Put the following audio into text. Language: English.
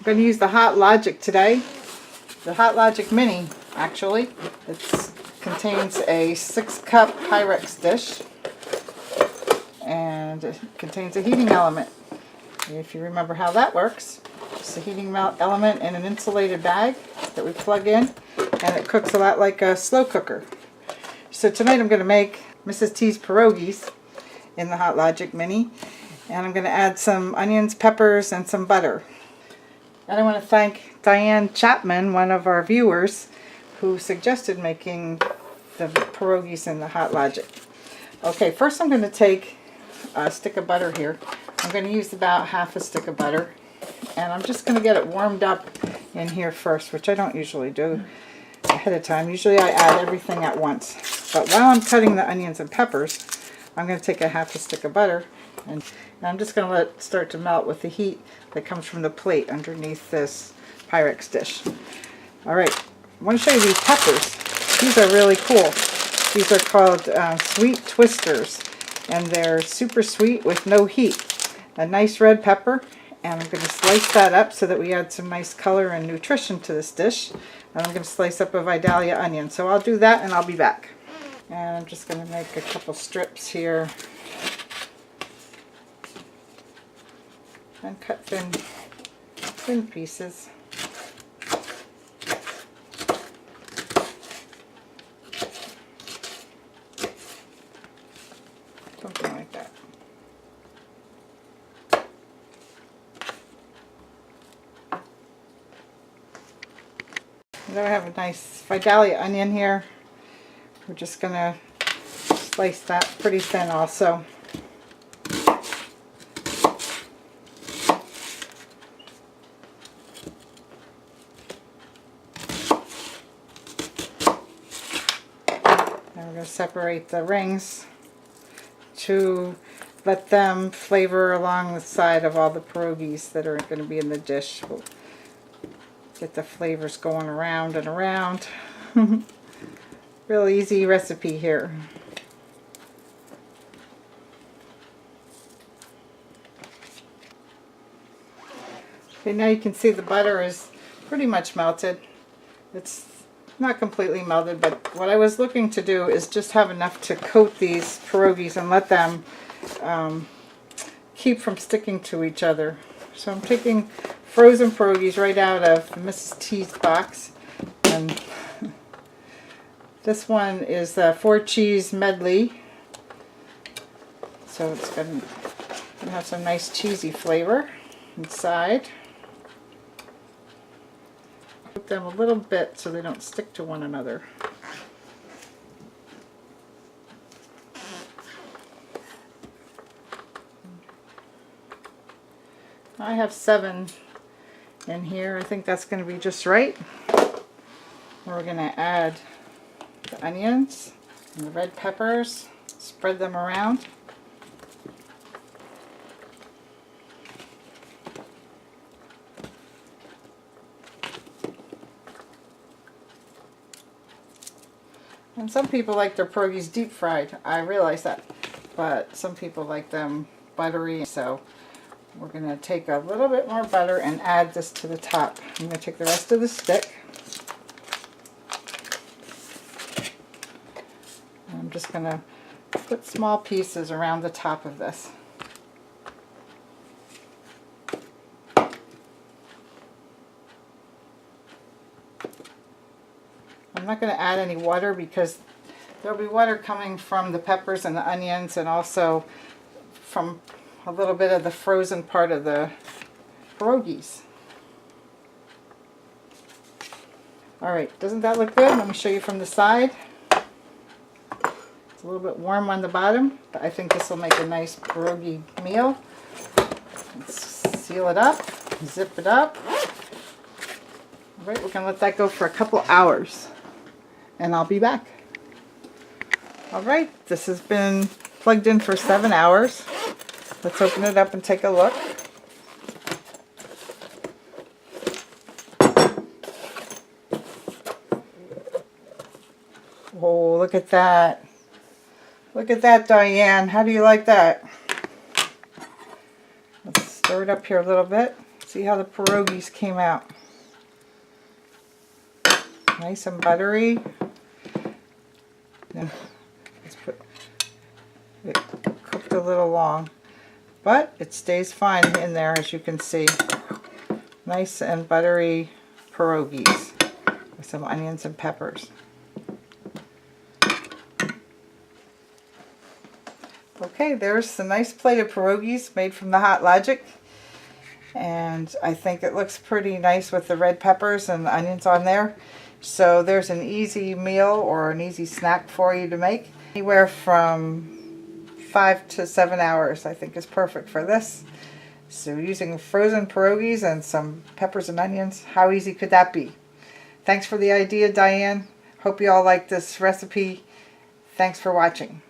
going to use the Hot Logic today. The Hot Logic Mini, actually. It contains a 6-cup Pyrex dish. And it contains a heating element. If you remember how that works, it's a heating element in an insulated bag that we plug in, and it cooks a lot like a slow cooker. So tonight I'm going to make Mrs. T's pierogies in the Hot Logic Mini, and I'm going to add some onions, peppers, and some butter. And I want to thank Diane Chapman, one of our viewers, who suggested making the pierogies in the Hot Logic. Okay, first I'm going to take a stick of butter here. I'm going to use about half a stick of butter, and I'm just going to get it warmed up in here first, which I don't usually do ahead of time. Usually I add everything at once, but while I'm cutting the onions and peppers, I'm going to take a half a stick of butter, and I'm just going to let it start to melt with the heat that comes from the plate underneath this Pyrex dish. Alright, I want to show you these peppers. These are really cool. These are called sweet twisters, and they're super sweet with no heat. A nice red pepper, and I'm going to slice that up so that we add some nice color and nutrition to this dish. And I'm going to slice up a vidalia onion. So I'll do that and I'll be back. And I'm just going to make a couple strips here and cut thin pieces. Something like that. And then I have a nice vidalia onion here. We're just going to slice that pretty thin also. Now we're going to separate the rings to let them flavor along the side of all the pierogies that are going to be in the dish. We'll get the flavors going around and around. Real easy recipe here. Okay, now you can see the butter is pretty much melted. It's not completely melted, but what I was looking to do is just have enough to coat these pierogies and let them keep from sticking to each other. So I'm taking frozen pierogies right out of Mrs. T's box, and this one is a 4-cheese medley, so it's going to have some nice cheesy flavor inside. Put them a little bit so they don't stick to one another. I have 7 in here. I think that's going to be just right. We're going to add the onions and the red peppers, spread them around. And some people like their pierogies deep fried. I realize that, but some people like them buttery, so we're going to take a little bit more butter and add this to the top. I'm going to take the rest of the stick. And I'm just going to put small pieces around the top of this. I'm not going to add any water because there'll be water coming from the peppers and the onions, and also from a little bit of the frozen part of the pierogies. Alright, doesn't that look good? Let me show you from the side. It's a little bit warm on the bottom, but I think this will make a nice pierogi meal. Let's seal it up, zip it up. Alright, we're going to let that go for a couple hours, and I'll be back. Alright, this has been plugged in for 7 hours. Let's open it up and take a look. Oh, look at that. Look at that, Diane. How do you like that? Let's stir it up here a little bit. See how the pierogies came out. Nice and buttery. Now, let's put it cooked a little long, but it stays fine in there, as you can see. Nice and buttery pierogies with some onions and peppers. Okay, there's the nice plate of pierogies made from the Hot Logic. And I think it looks pretty nice with the red peppers and the onions on there. So there's an easy meal or an easy snack for you to make. Anywhere from 5 to 7 hours I think is perfect for this. So using frozen pierogies and some peppers and onions, how easy could that be? Thanks for the idea, Diane. Hope you all like this recipe. Thanks for watching.